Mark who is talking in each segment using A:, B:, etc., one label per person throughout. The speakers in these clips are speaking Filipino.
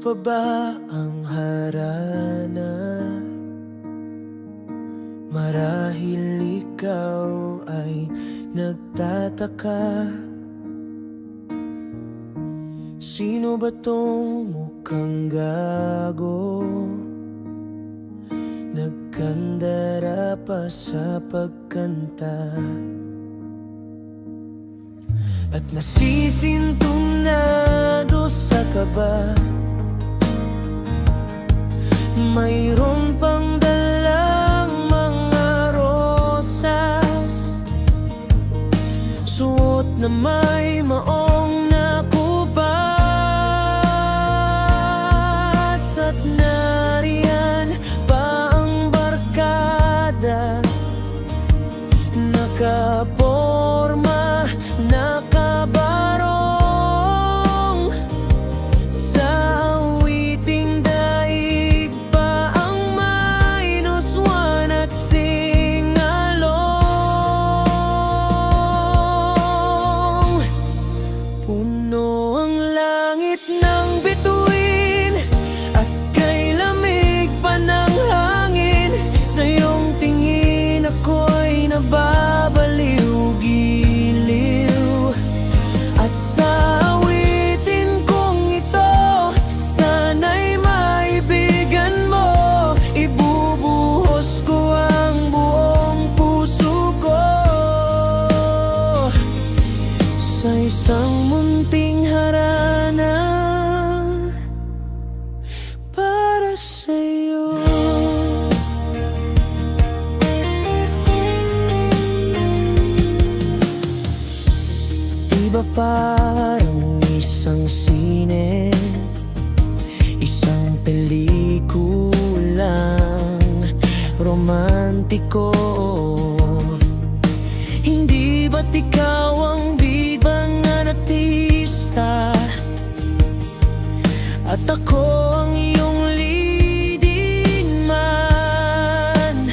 A: pa ba ang harana? Marahil ikaw ay nagtataka, sino ba tong mukhang gago? Nagkandara pa sa pagkanta at nasisintunado sa kaba. Mayroon pang dalang mga rosas, suot na may maong nakubas. At nariyan pa ang barkada, nakaporma, nakabarong. Sa awiting daig pa ang -1 at singalong. Puno ang langit ng bituin at kay lamig pa ng hangin. Sa iyong tingin ako'y nababaliw-giliw. At sa awitin kong ito, sana'y maibigan mo. Ibubuhos ko ang buong puso ko sa isang munting harana para sa'yo. Iba parang isang sine, isang pelikulang romantiko. Hindi ba't ikaw ang bidang artista at ako ang iyong leading man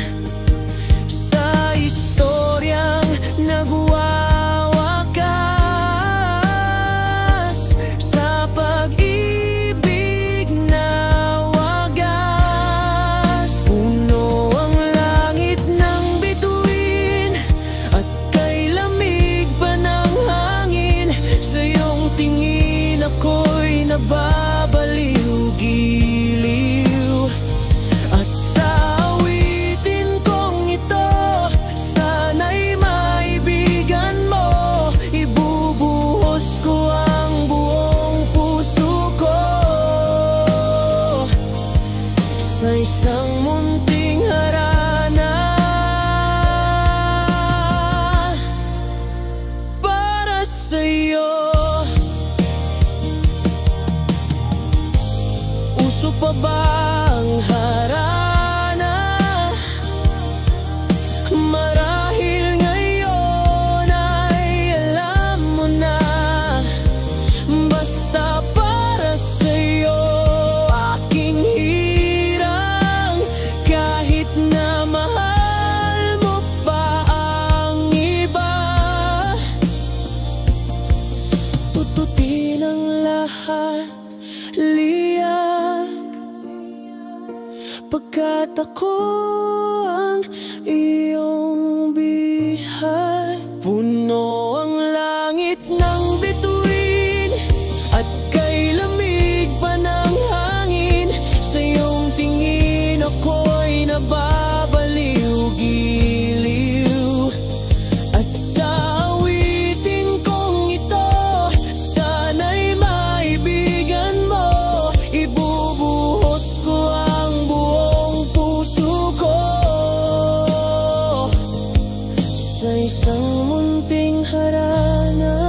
A: sa istoryang nagwawakas, sa pag-ibig na wagas. Puno ang langit ng bituin at kay lamig pa ng hangin. Sa iyong tingin ako'y nababaliw-giliw. At sa awitin kong ito, sana'y maibigan mo. Ibubuhos ko ang buong puso ko sa isang munting harana para sa'yo. Uso pa ba ang harana? Marahil ngayon ay alam mo na. Basta para sa'yo aking hirang, kahit na mahal mo pa ang iba. Tututin ang lahat, liyak, pagkat ako ang iyong bihay. Puno ang langit ng bituin at kay lamig pa ng hangin. Sa iyong tingin ako'y nababaliw-giliw. At sa awitin kong ito, sana'y maibigan mo. Ibubuhos ko ang buong puso ko sa isang munting harana